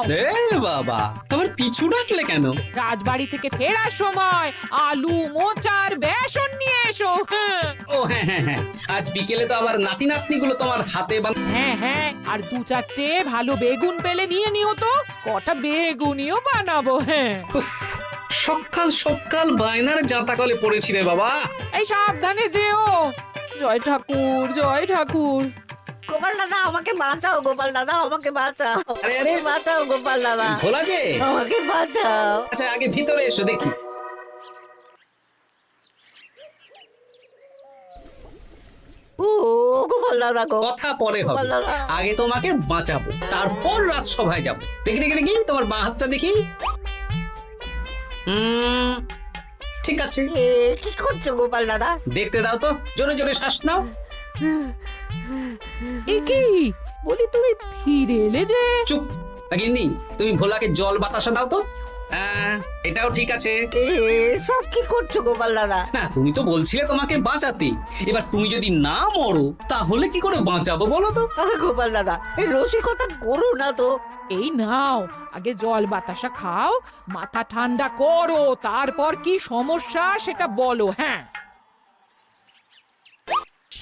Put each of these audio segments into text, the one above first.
বাবা, তোমার পিছু ডাকলে কেন? রাজবাড়ি থেকে ফেরার সময় আলু মোচার বেসন নিয়ে এসো। ও হ্যাঁ হ্যাঁ হ্যাঁ, আজ বিকেলে তো আবার নাতি নাতনিগুলো তোমার হাতে হ্যাঁ হ্যাঁ, আর 2-4টে ভালো বেগুন পেলে নিয়ে নিও তো, কটা বেগুনিও বানাবো। হ্যাঁ, উফ, সকাল সকাল বায়নার জাঁতাকলে পড়েছি রে বাবা। এই সাবধানে যেও। জয় ঠাকুর, জয় ঠাকুর। গোপাল দাদা আমাকে বাঁচাও, গোপাল দাদা আমাকে বাঁচাও, আরে, আরে। বাঁচাও গোপাল দাদা, ভোলা যে, আমাকে বাঁচাও। আচ্ছা আগে ভিতরে এসো দেখি। ও গোপাল দাদা গো, কথা পরে হবে, গোপাল দাদা। আগে তোমাকে বাঁচাবো, তারপর রাজসভায় যাবো। দেখি দেখি দেখি তোমার বাঁ হাতটা দেখি। ঠিক আছে, এ কি করছো গোপাল দাদা? দেখতে দাও তো, জোরে জোরে শ্বাস নাও। এ কি বলি, তুমি ফিরে এলে যে? চুপ গিন্নি, তুমি ভোলাকে জল বাতাসা দাও তো। হ্যাঁ, এটাও ঠিক আছে। সব কি করছো গোপাল দাদা? না, তুমি তো বলছিলে তোমাকে বাঁচাতে, এবার তুমি যদি না মরো তাহলে কি করে বাঁচাবো বলো তো? গোপাল দাদা এই রসিকতা করো না তো। এই নাও, আগে জল বাতাসা খাও, মাথা ঠান্ডা করো, তারপর কি সমস্যা সেটা বলো। হ্যাঁ,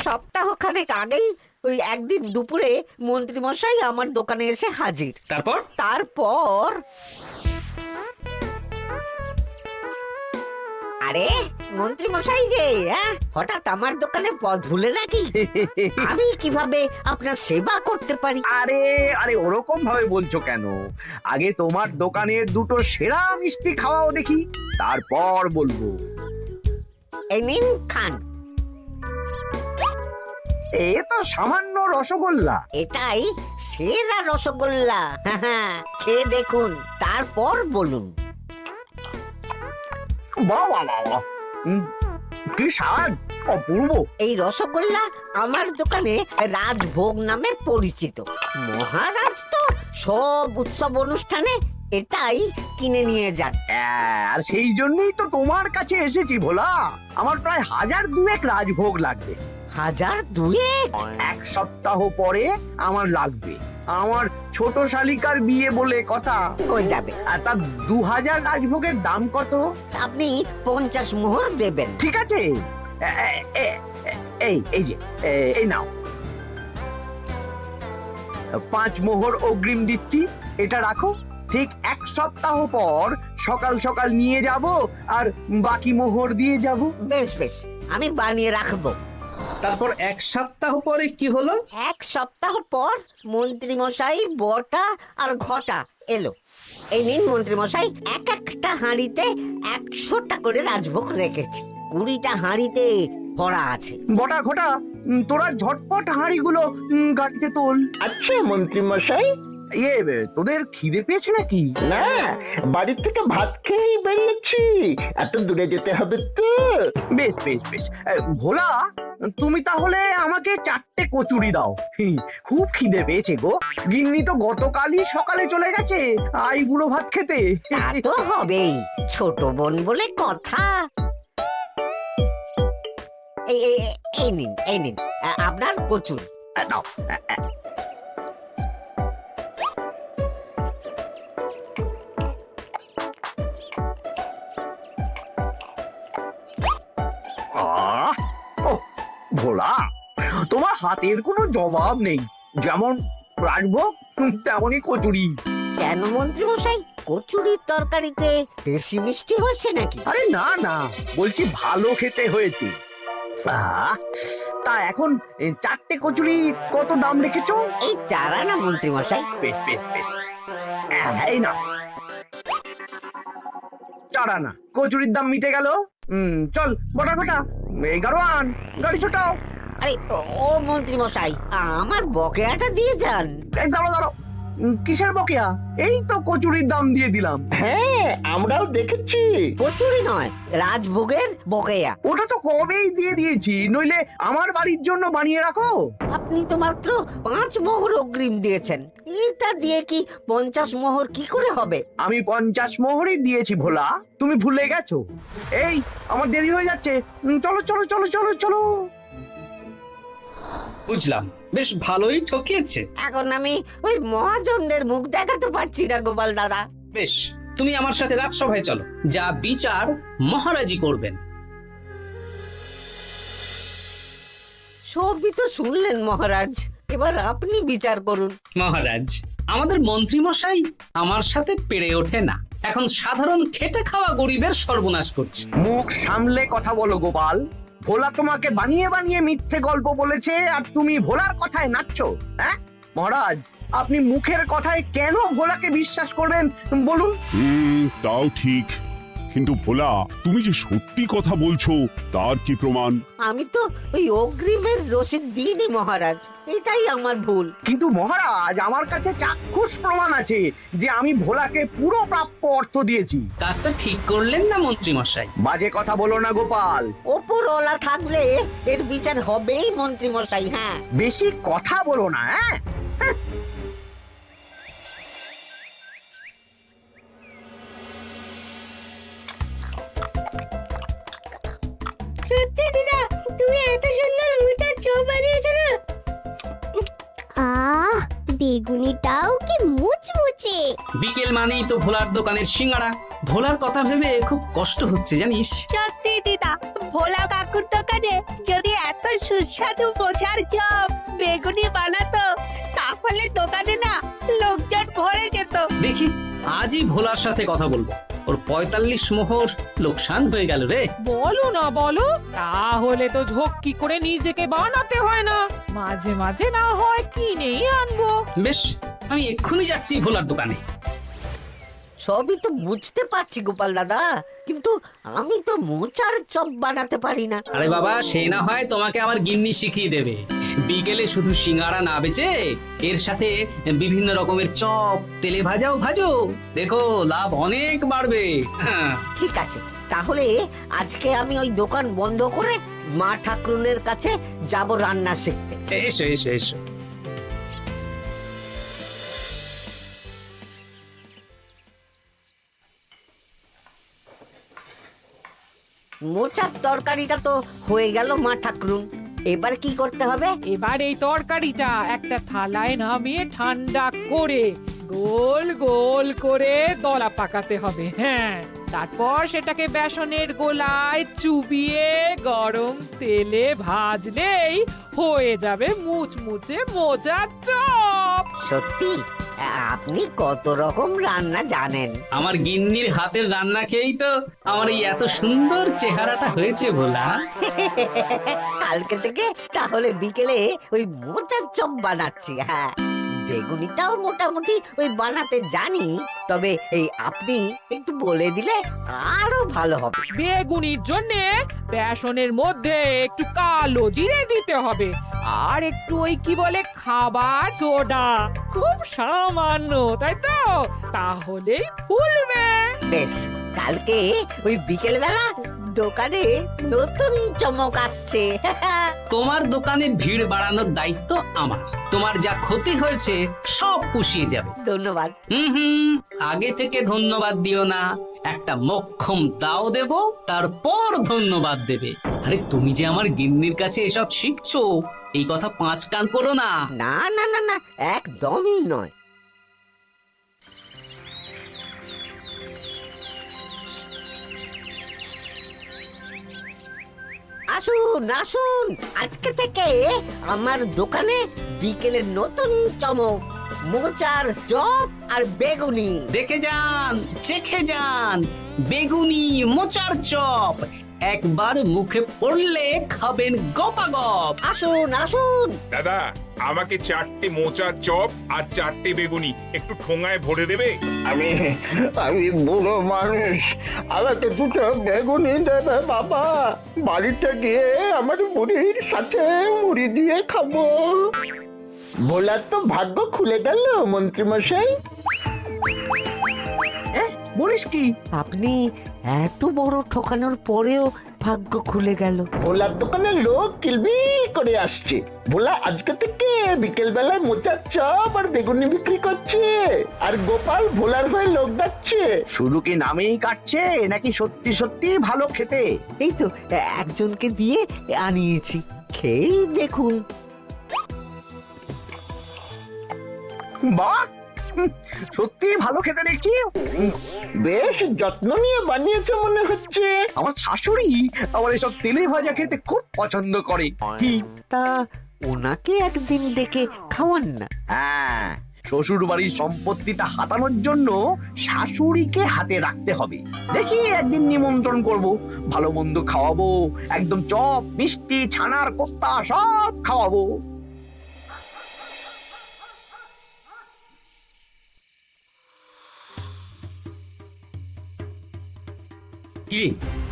সপ্তাহখানেক আগেই ওই একদিন দুপুরে মন্ত্রী মশাই আমার দোকানে এসে হাজির। তারপর তারপর আরে মন্ত্রী মশাই যে হঠাৎ আমার দোকানে পদ ভুলে নাকি? আমি কিভাবে আপনার সেবা করতে পারি? আরে আরে ওরকম ভাবে বলছো কেন? আগে তোমার দোকানের দুটো সেরা মিষ্টি খাওয়াও দেখি, তারপর বলবো। এই নিন খান। এ তো সামান্য রসগোল্লা। এটাই সেরা রসগোল্লা। খেয়ে দেখুন, তারপর বলুন। বাহ বাহ বাহ বাহ, কি স্বাদ, অপূর্ব। এই রসগোল্লা আমার দোকানে রাজভোগ নামে পরিচিত। মহারাজ তো সব উৎসব অনুষ্ঠানে এটাই কিনে নিয়ে যান। আর সেই জন্যই তো তোমার কাছে এসেছি ভোলা। আমার প্রায় 1002 রাজভোগ লাগবে। 1002? এক সপ্তাহ পরে আমার লাগবে। আমার ছোট শালিকার বিয়ে বলে কথা। হয়ে যাবে। আর তার 2000 রাজভোগের দাম কত? আপনি 50 মোহর দেবেন। ঠিক আছে, এই যে এই নাও, 5 মোহর অগ্রিম দিচ্ছি, এটা রাখো। ঠিক এক সপ্তাহ পর সকাল সকাল নিয়ে যাব আর বাকি মোহর দিয়ে যাব। বেশ বেশ, আমি বানিয়ে রাখবো। তারপর এক সপ্তাহ পরে কি হলো? এক সপ্তাহ পর মন্ত্রী মশাই বটা আর ঘটা এলো। এই নিন মন্ত্রী মশাই, এক একটা হাঁড়িতে 100টা করে রাজভোগ রেখেছি। 20টা হাঁড়িতে ভরা আছে। বটা ঘটা, তোরা ঝটপট হাঁড়িগুলো গাড়িতে তোল। আচ্ছা মন্ত্রী মশাই। তোদের খিদে পেয়েছে নাকি? না, বাড়ি থেকে ভাত খেয়েই বেরিয়েছি, এত দূরে যেতে হবে তো। বেশ বেশ বেশ, ভোলা তুমি তাহলে আমাকে 4টে কচুরি দাও। খুব খিদে পেয়েছে গো। গিন্নি তো গতকালই সকালে চলে গেছে আই বুড়ো ভাত খেতে। তা তো হবেই, ছোট বোন বলে কথা। এই নিন এই নিন আপনার কচুর। দাও। ভোলা, তোমার হাতের কোনো জবাব নেই। যেমন রাজভোগ তেমনই কচুরি। কেন মন্ত্রী মশাই, কচুরির তরকারিতে বেশি মিষ্টি হচ্ছে নাকি? আরে না না, বলছি ভালো খেতে হয়েছে। তা এখন 4টে কচুরি কত দাম রেখেছো? এই 4 আনা মন্ত্রী মশাই। বেশ বেশ বেশ, এই না 4 আনা কচুরির দাম মিটে গেল। চল বটা ঘটা, 11 আন, গাড়ি ছোটাও। আরে ও মন্ত্রী মশাই, আমার বকেয়াটা দিয়ে যান। এই দাঁড়াও দাঁড়াও, কিসের বকেয়া? এই তো কচুরির দাম দিয়ে দিলাম। হ্যাঁ, আমরাও দেখেছি। কচুরি নয়, রাজভোগের বকেয়া। ওটা তো কবেই দিয়ে দিয়েছি, নইলে আমার বাড়ির জন্য বানিয়ে রাখো। আপনি তো মাত্র 5 মোহর অগ্রিম দিয়েছেন, এটা দিয়ে কি 50 মোহর কি করে হবে? আমি 50 মোহরই দিয়েছি ভোলা, তুমি ভুলে গেছো। এই আমার দেরি হয়ে যাচ্ছে, চলো চলো চলো চলো চলো। বুঝলাম, বেশ ভালোই ঠকিয়েছে। এখন আমি ওই মহাজনদের মুখ দেখাতে পারছি না গোপাল দাদা। বেশ, তুমি আমার সাথে রাজসভায় চলো, যা বিচার মহারাজই করবেন। সবই তো শুনলেন মহারাজ, এবার আপনি বিচার করুন। মহারাজ, আমাদের মন্ত্রী মশাই আমার সাথে পেরে ওঠে না, এখন সাধারণ খেটে খাওয়া গরিবের সর্বনাশ করছে। মুখ সামলে কথা বলো গোপাল। ভোলা তোমাকে বানিয়ে বানিয়ে মিথ্যে গল্প বলেছে আর তুমি ভোলার কথায় নাচছো। হ্যাঁ মহারাজ, আপনি মুখের কথায় কেন ভোলাকে বিশ্বাস করবেন বলুন? তাও ঠিক, কিন্তু ভোলা, তুমি যে সত্যি কথা বলছো তার কি প্রমাণ? আমি তো ওই অগ্রিমের রসিদ দিইনি মহারাজ, এটাই আমার ভুল। কিন্তু মহারাজ, আমার কাছে চাক্ষুষ প্রমাণ আছে যে আমি ভোলাকে পুরো প্রাপ্য অর্থ দিয়েছি। কাজটা ঠিক করলেন না মন্ত্রী মশাই? বাজে কথা বলো না গোপাল। ওপরওয়ালা থাকলে এর বিচার হবেই মন্ত্রী মশাই। হ্যাঁ, বেশি কথা বলো না। হ্যাঁ সত্যি দিদা, তুমি এত সুন্দর মোচার চপ বানিয়েছো না? আহ, বেগুনিটাও কি মুচমুচে। বিকেল মানেই তো ভোলার দোকানের সিঙ্গাড়া। ভোলার কথা ভেবে খুব কষ্ট হচ্ছে জানিস। সত্যি দিদা, ভোলা কাকুর দোকানে যদি এত সুস্বাদু মোচার চপ বেগুনি বানাতো তাহলে দোকানে না লোকজন ভরে যেত। দেখি আজই ভোলার সাথে কথা বলবো। ওর 45 মোহর লোকসান হয়ে গেল রে। বলো না বলো, তাহলে তো ঝক্কি করে নিজেকে বানাতে হয় না, মাঝে মাঝে না হয় কিনেই আনবো। বেশ, আমি এক্ষুনি যাচ্ছি ভোলার দোকানে। সবই তো বুঝতে পারছি গোপাল দাদা, কিন্তু আমি তো মোচার চপ বানাতে পারি না। আরে বাবা, সে না হয় তোমাকে আমার গিন্নি শিখিয়ে দেবে। বিকেলে শুধু সিঙ্গাড়া না বেচে এর সাথে বিভিন্ন রকমের চপ, তেলে ভাজাও ভাজো, দেখো লাভ অনেক বাড়বে। হ্যাঁ, ঠিক আছে, তাহলে আজকে আমি ওই দোকান বন্ধ করে মা ঠাকুরনের কাছে যাব রান্না শিখতে। এসো এসো এসো। মোচার তরকারিটা তো হয়ে গেল মা ঠাকুরুন, এবার কি করতে হবে? এবার এই তরকারিটা একটা থালায় নামিয়ে ঠান্ডা করে গোল গোল করে দলা পাকাতে হবে। হ্যাঁ, তারপর সেটাকে বেসনের গোলায় চুবিয়ে গরম তেলে ভাজলেই হয়ে যাবে মুচমুচে মোচার চপ। সত্যি আপনি কত রকম রান্না জানেন। আমার গিন্নির হাতের রান্না খেয়েই তো আমার এই এত সুন্দর চেহারাটা হয়েছে ভোলা। কালকে থেকে তাহলে বিকেলে ওই মোচার চপ বানাচ্ছি। হ্যাঁ, বেগুনিটাও মোটামুটি ওই বানাতে জানি, তবে এই আপনি একটু বলে দিলে আরো ভালো হবে। বেগুনির জন্যে বেসনের মধ্যে একটু কালো জিরে দিতে হবে, আর একটু ওই কি বলে খাবার সোডা, খুব সামান্য, তাই তো? তাহলেই ফুলবে। বেশ, কালকে ওই বিকেল বেলা দোকানে নতুন চমক আসছে। তোমার দোকানে ভিড় বাড়ানোর দায়িত্ব আমার। তোমার যা ক্ষতি হয়েছে সব পুষিয়ে যাবে। ধন্যবাদ। হুম, আগে থেকে ধন্যবাদ দিও না, একটা মোক্ষম দাও দেব, তারপর ধন্যবাদ দেবে। আরে তুমি যে আমার গিন্নির কাছে এসব শিখছো, এই কথা 5 কান করো না। না না না না, একদমই নয়। আসুন আসুন, আজকে থেকে আমার দোকানে বিকেলের নতুন চমক, মোচার চপ আর বেগুনি। দেখে যান, চেখে যান, বেগুনি মোচার চপ একবার মুখে পড়লে খাবেন গপাগপ। আসুন আসুন। দাদা, আমাকে 4টে মোচার চপ আর 4টে বেগুনি একটু ঠোঙায় ভরে দেবে? আমি আমি বুড়ো মানুষ, আমাকে দুটো বেগুনি দেবে বাবা। বাড়িতে গিয়ে আমার মুড়ির সাথে মুড়ি দিয়ে খাবো। ভোলার তো ভাগ্য খুলে গেল মন্ত্রী মশাই। বলিস কি? আপনি এত বড় ঠকানোর পরেও ভাগ্য খুলে গেল। ভোলার দোকানে লোক কিলবিল করে আসছে। ভোলা আজকে থেকে বিকেল বেলায় মোচার চপ আর বেগুনি বিক্রি করছে, আর গোপাল ভোলার হয়ে লোক ডাকছে। শুধু কি নামেই কাটছে নাকি সত্যি সত্যি ভালো খেতে? এই তো একজনকে দিয়ে আনিয়েছি, খেয়েই দেখুন। বাহ, সত্যি ভালো খেতে দেখছি। বেশ যত্ন নিয়ে বানিয়েছে মনে হচ্ছে। আমার শাশুড়ি আমার এসব তেলে ভাজা খেতে খুব পছন্দ করে। কি? তা ওনাকে একদিন ডেকে খাওয়ান না। হ্যাঁ, শ্বশুর বাড়ির সম্পত্তিটা হাতানোর জন্য শাশুড়িকে হাতে রাখতে হবে। দেখি একদিন নিমন্ত্রণ করব, ভালো মন্দ খাওয়াবো, একদম চপ মিষ্টি ছানার কোপ্তা সব খাওয়াবো। কি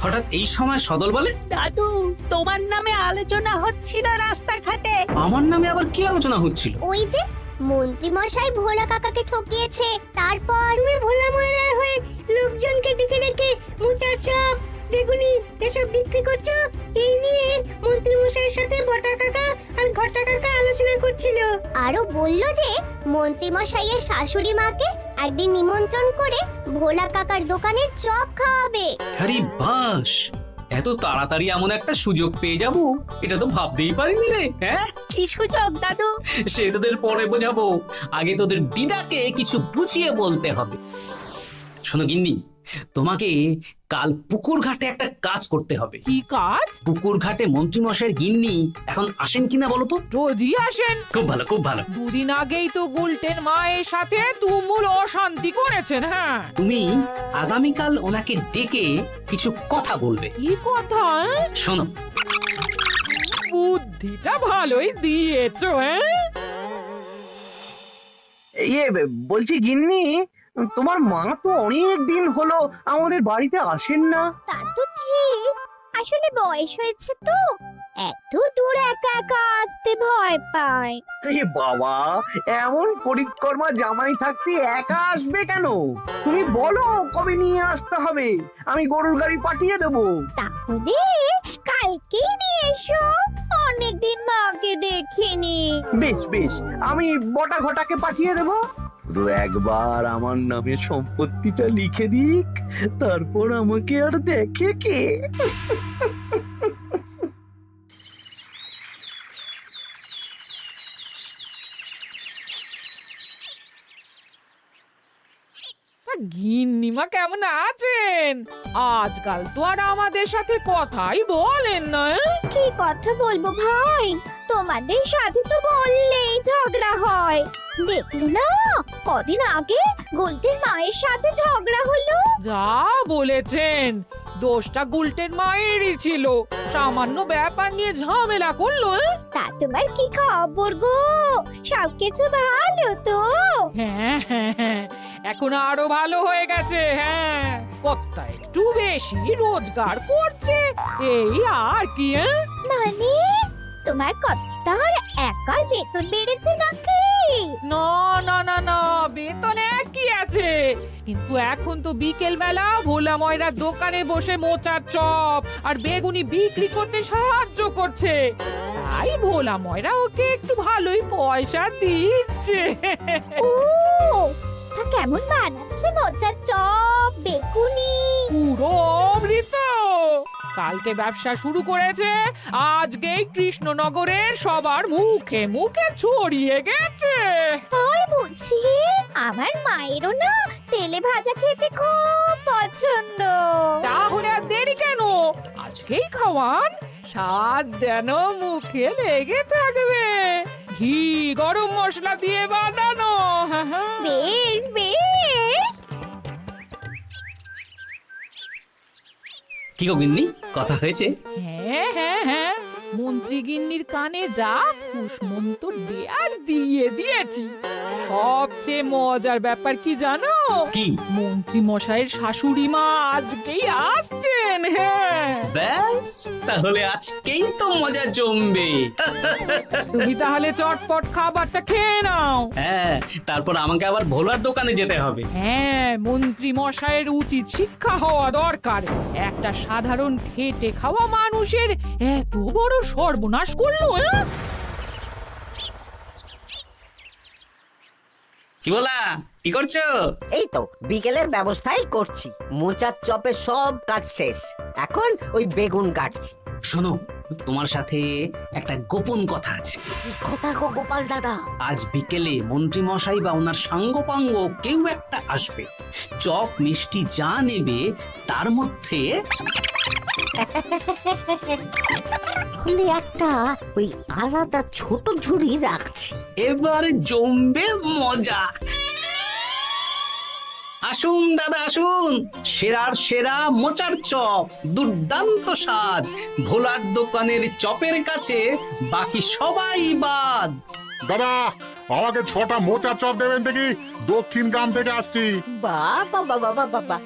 হঠাৎ এই সময় সদল বলে? দাদু, তোমার নামে আলোচনা হচ্ছিল রাস্তাঘাটে। আমার নামে আবার কি আলোচনা হচ্ছিল? ওই যে মন্ত্রী মশাই ভোলা কাকাকে ঠকিয়েছে, তারপর তুমি ভোলা ময়রার হয়ে লোকজনকে ডেকে ডেকে মোচার চপ বেগুনি এসব বিক্রি করছো, এই নিয়ে মন্ত্রী মশাইয়ের সাথে বটা কাকা আর ঘটা কাকা আলোচনা করছিল। আরো বললো যে মন্ত্রী মশাইয়ের শাশুড়ি মাকে একদিন নিমন্ত্রণ করে ভোলা কাকার দোকানের চপ খাওয়াবে। আরে বাস, এত তাড়াতাড়ি এমন একটা সুযোগ পেয়ে যাব এটা তো ভাবতেই পারিনি রে। হ্যাঁ, কি সুযোগ দাদু? সে তোদের পরে বোঝাবো, আগে তোদের দিদাকে কিছু বুঝিয়ে বলতে হবে। শোনো গিন্নি, তোমাকে কাল পুকুর ঘাটে একটা কাজ করতে হবে। কি কাজ? পুকুর ঘাটে মন্ত্রী মশাইয়ের গিন্নি এখন আসেন কিনা বলো তো? রোজই আসেন। খুব ভালো, খুব ভালো। দুদিন আগেই তো গুলটেন মায়ের সাথে তুমুল অশান্তি করেছেন। হ্যাঁ, তুমি আগামীকাল ওনাকে ডেকে কিছু কথা বলবে। কি কথা? শোনো, বুদ্ধিটা ভালোই দিয়েছো। হ্যাঁ, ইয়ে বলছি গিন্নি, তোমার মা তো অনেক দিন হলো আমাদের বাড়িতে আসেন না। তা তো ঠিক, আসলে বয়স হয়েছে তো, এত দূর একা একা আসতে ভয় পায়। এ বাবা, এমন করিতকর্মা জামাই থাকতে একা আসবে কেন? তুমি বলো কবে নিয়ে আসতে হবে, আমি গরুর গাড়ি পাঠিয়ে দেবো। তাহলে কালকেই নিয়ে এসো, অনেকদিন মাকে দেখিনি। বেশ বেশ, আমি বটা ঘটাকে পাঠিয়ে দেবো। শুধু একবার আমার নামে সম্পত্তিটা লিখে দিক, তারপর আমাকে আর দেখে কে? গিন্নিমা কেমন আছেন? আজকাল তো আর আমাদের সাথে কথাই বলেন না। কি কথা বলবো ভাই, তোমাদের সাথে তো বললেই ঝগড়া হয়। দেখলে না, কদিন আগে গোলটের মায়ের সাথে ঝগড়া হলো। যা বলেছেন, দোষটা গুলটেন মায়েরই ছিল। সামান্য ব্যাপার নিয়ে ঝামেলা করলো। তা তোমার কি খবর গো, সবকিছু ভালো তো? হ্যাঁ হ্যাঁ হ্যাঁ, এখন আরো ভালো হয়ে গেছে। হ্যাঁ, কর্তা একটু বেশি রোজগার করছে, এই আর কি। মানে তোমার কর্তার একার বেতন বেড়েছে নাকি? না না না না, বেতন একই আছে, কিন্তু এখন তো বিকেল বেলা ভোলা ময়রার দোকানে বসে মোচার চপ আর বেগুনি বিক্রি করতে সাহায্য করছে, তাই ভোলা ময়রা ওকে একটু ভালোই পয়সা দিচ্ছে। ও, তা কেমন বানাচ্ছে মোচার চপ বেগুনি? পুরো অমৃত। কালকে ব্যবসা শুরু করেছে, আজকেই কৃষ্ণনগরের সবার মুখে মুখে ছড়িয়ে গেছে। তাই বুঝি? আমার মায়েরও না তেলে ভাজা খেতে খুব পছন্দ। তাহলে আর দেরি কেন, আজকেই খাওয়ান, স্বাদ যেন মুখে লেগে থাকবে। ঘি গরম মশলা দিয়ে বানানো। বেশ বেশ। কি গো গিন্নি, কথা হয়েছে? হ্যাঁ হ্যাঁ হ্যাঁ, মন্ত্রী গিন্নির কানে যা কুসমন্ত দেয়ার দিয়ে দিয়েছি। সবচেয়ে মজার ব্যাপার কি জানো? কি? মন্ত্রী মশাইয়ের শাশুড়ি মা আজকেই আসছেন। হ্যাঁ, ব্যাস, তাহলে আজকেই তো মজা জমবে। তুমি তাহলে চটপট খাবারটা খেয়ে নাও। হ্যাঁ, তারপর আমাকে আবার ভোলার দোকানে যেতে হবে। হ্যাঁ, মন্ত্রী মশাইয়ের উচিত শিক্ষা হওয়া দরকার। একটা সাধারণ খেটে খাওয়া মানুষের এত বড় সর্বনাশ করলো। কি বলা, কি করছো? এই তো বিকেলের ব্যবস্থাই করছি, মোচার চপের সব কাজ শেষ, এখন ওই বেগুন কাটছি। শোনো, তোমার সাথে একটা গোপন কথা আছে। কি কথা গো গোপাল দাদা? আজ বিকেলে মন্ত্রী মশাই বা ওনার সাঙ্গপাঙ্গ কেউ একটা আসবে, চপ মিষ্টি যা নেবে তার মধ্যে হলে একটা ওই আলাদা ছোট ঝুড়ি রাখছি। এবারে জমবে মজা। আসুন দাদা আসুন, সেরার সেরা মোচার চপ, দুর্দান্ত স্বাদ। ভোলার দোকানের চপের কাছে বাকি সবাই বাদ। দাদা আমাকে 6টা মোচা চপ দেবেন দেখি, দক্ষিণ গ্রাম থেকে আসছি। বাবা বাবা বাবা বাবা,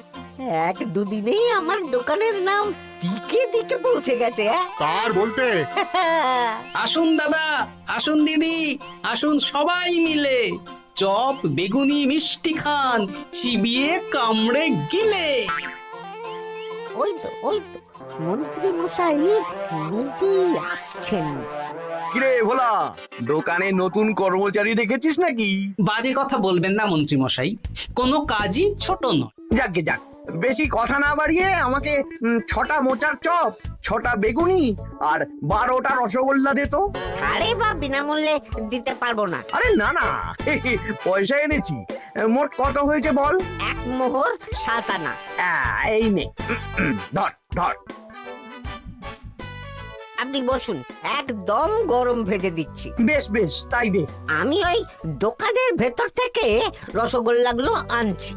এক দুদিনেই আমার দোকানের নাম দিকে দিকে পৌঁছে গেছে। কার বলতে? আসুন দাদা আসুন দিদি, আসুন সবাই মিলে চপ বেগুনি মিষ্টি খান, চিবিয়ে কামড়ে গিলে। ওই তো মন্ত্রী মশাই নিজেই আসছেন। কিরে ভোলা, দোকানে নতুন কর্মচারী রেখেছিস নাকি? বাজে কথা বলবেন না মন্ত্রী মশাই, কোনো কাজই ছোট নয়। যাকগে যাক, বেশি কথা না বাড়িয়ে আমাকে 6টা মোচার চপ, 6টা বেগুনি আর 12টা রসগোল্লা দে তো। আরে বা বিনামূল্যে দিতে পারবো না। আরে না না, পয়সা এনেছি। মোট কত হয়েছে বল? 1 মোহর 7 আনা। এই নে, ধর ধর। আপনি বসুন, একদম গরম ভেজে দিচ্ছি। বেশ বেশ, তাই দে। আমি ওই দোকানের ভেতর থেকে রসগোল্লাগুলো আনছি।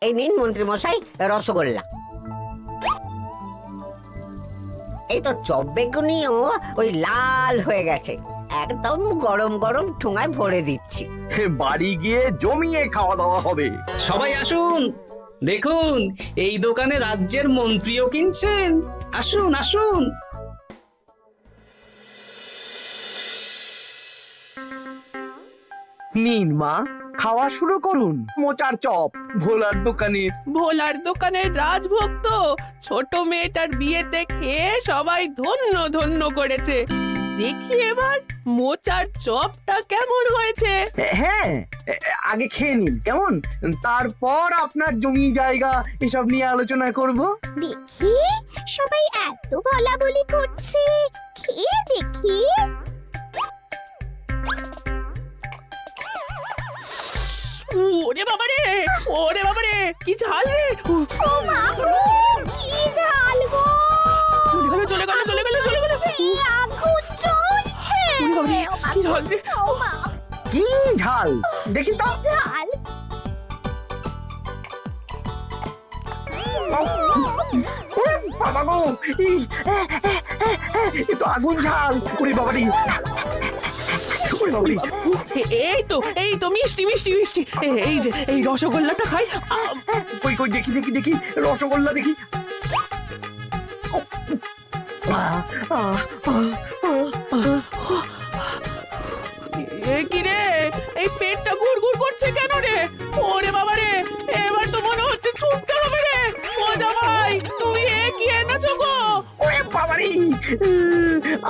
এই নিন মন্ত্রী মশাই রসগোল্লা। এই তো চপ বেগুনিও ওই লাল হয়ে গেছে, একদম গরম গরম ঠোঙায় ভরে দিচ্ছি। বাড়ি গিয়ে জমিয়ে খাওয়া দাওয়া হবে। সবাই আসুন, দেখুন এই দোকানে রাজ্যের মন্ত্রীও কিনছেন। আসুন আসুন। নিন মা, খাওয়া শুরু করুন মোচার চপ ভোলার দোকানের। ভোলার দোকানের রাজভক্ত ছোট মেয়েটার বিয়েতে খেয়ে সবাই ধন্য ধন্য করেছে। দেখি এবার মোচার চপটা কেমন হয়েছে। হ্যাঁ, আগে খেয়ে নিন কেমন, তারপর আপনার জমি জায়গা এসব নিয়ে আলোচনা করব। দেখি সবাই এত বলাবলি করছে, খেয়ে দেখি। ওরে বাবারে, ওরে বাবারে, কি ঝাল রে! ও মা গো, কি ঝাল গো! চলে গেল চলে গেল চলে গেল চলে গেল! এই আগুন জ্বলছে! ওরে বাবারে, কি ঝাল রে! ও মা, কি ঝাল দেখি তো। ঝাল! ওরে বাবা গো, এ তো আগুন ঝাল। ওরে বাবারি, ওরে বাবারি। এই তো মিষ্টি মিষ্টি মিষ্টি। এই যে এই রসগোল্লাটা খাই। কই কই দেখি দেখি দেখি, রসগোল্লা দেখি। কি রে, এই পেটটা গুড়গুড় করছে কেন রে? ওরে বাবা রে, এবার তো মনে হচ্ছে ছুটতে হবে রে। ও জামাই, তুমি এ কি এনেছো গো? ওরে বাবারি,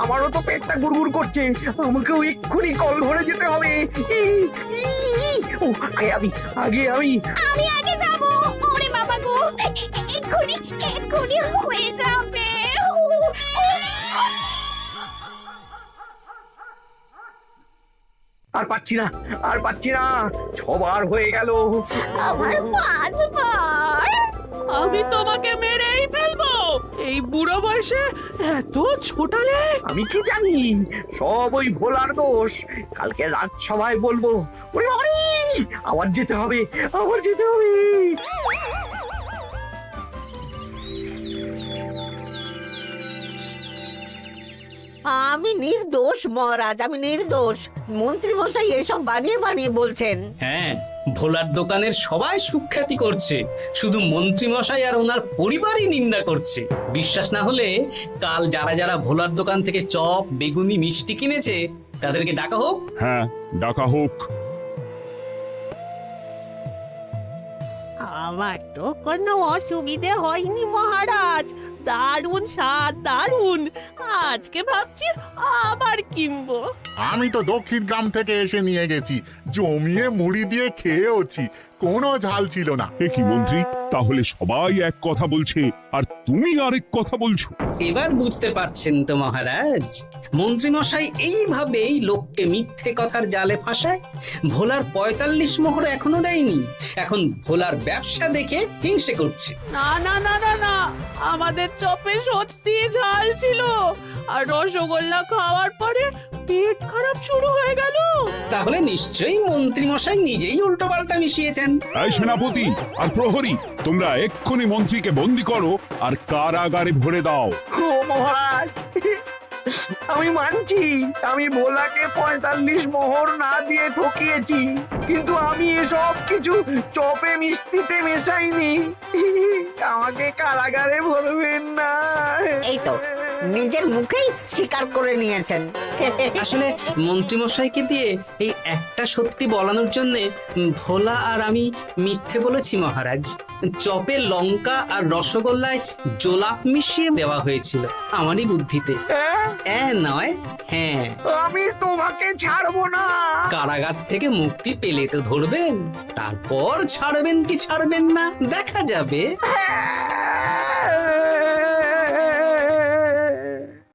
আমারও তো পেটটা গুড়গুড় করছে, আমাকেও এক্ষুনি কল ধরে যেতে হবে। ও, আগে আমি আমি আগে যাব। ওরে বাবা গো, এক্ষুনি হয়ে যাবে। আর পাচ্ছি না, আর পাচ্ছি না, 6বার হয়ে গেল। আমার 5 বার। আমি তোমাকে মেরেই ফেলবো। এই বুড়ো বয়সে এত ছোটালে। আমি কি জানি, সব ওই ভোলার দোষ। কালকে রাজসভায় বলবো। ওরে বাবারি, আবার যেতে হবে, আবার যেতে হবে। আমি নির্দোষ মহারাজ, আমি নির্দোষ। মন্ত্রী মশাই এসব বানিয়ে বানিয়ে বলছেন। হ্যাঁ, ভোলার দোকানের সবাই সুখ্যাতি করছে, শুধু মন্ত্রী মশাই আর ওনার পরিবারই নিন্দা করছে। বিশ্বাস না হলে কাল যারা যারা ভোলার দোকান থেকে চপ বেগুনি মিষ্টি কিনেছে তাদেরকে ডাকা হোক। হ্যাঁ, ডাকা হোক। আমার তো কোনো অসুবিধে হয়নি মহারাজ। দারুণ স্বাদ, দারুণ। আজকে ভাবছি আবার কিনবো। আমি তো দক্ষিণ গ্রাম থেকে এসে নিয়ে গেছি, জমিয়ে মুড়ি দিয়ে খেয়েওছি, কোনো ঝাল ছিল না। এ কি মন্ত্রী, তাহলে সবাই এক কথা বলছে আর তুমি আরেক কথা বলছো। এবার বুঝতে পারছেন তো মহারাজ, মন্ত্রীমশাই এইভাবেই লোককে মিথ্যে কথার জালে ফাঁসায়। ভোলার ৪৫ মোহর এখনো দেয়নি, এখন ভোলার ব্যবসা দেখে হিংসে করছে। না না না না না, আমাদের চপে সত্যি ঝাল ছিল, আর রসগোল্লা খাওয়ার পরে পেট খারাপ শুরু হয়ে গেল। তাহলে নিশ্চয়ই মন্ত্রীমশাই নিজেই উল্টোপাল্টা মিশিয়েছেন। এই সেনাপতি আর প্রহরী, তোমরা এক্ষুনি মন্ত্রীকে বন্দি করো আর কারাগারে ভরে দাও। ও মহারাজ, আমি মানছি আমি ভোলাকে ৪৫ মোহর না দিয়ে ঠকিয়েছি, কিন্তু আমি এসব কিছু চপে মিষ্টিতে মেশাইনি। আমাকে কারাগারে ভরবেন না। এই তো নিজের মুখেই স্বীকার করে নিয়েছেন। আসলে মন্ত্রীমশাইকে দিয়ে এই একটা সত্যি বলানোর জন্য ভোলা আর আমি মিথ্যে বলেছি মহারাজ। চপে লঙ্কা আর রসগোল্লায় জোলাপ মিশিয়ে দেওয়া হয়েছিল আমারই বুদ্ধিতে। নয়, হ্যাঁ। আমি তোমাকে ছাড়বো না। কারাগার থেকে মুক্তি পেলে তো ধরবেন, তারপর ছাড়বেন কি ছাড়বেন না দেখা যাবে।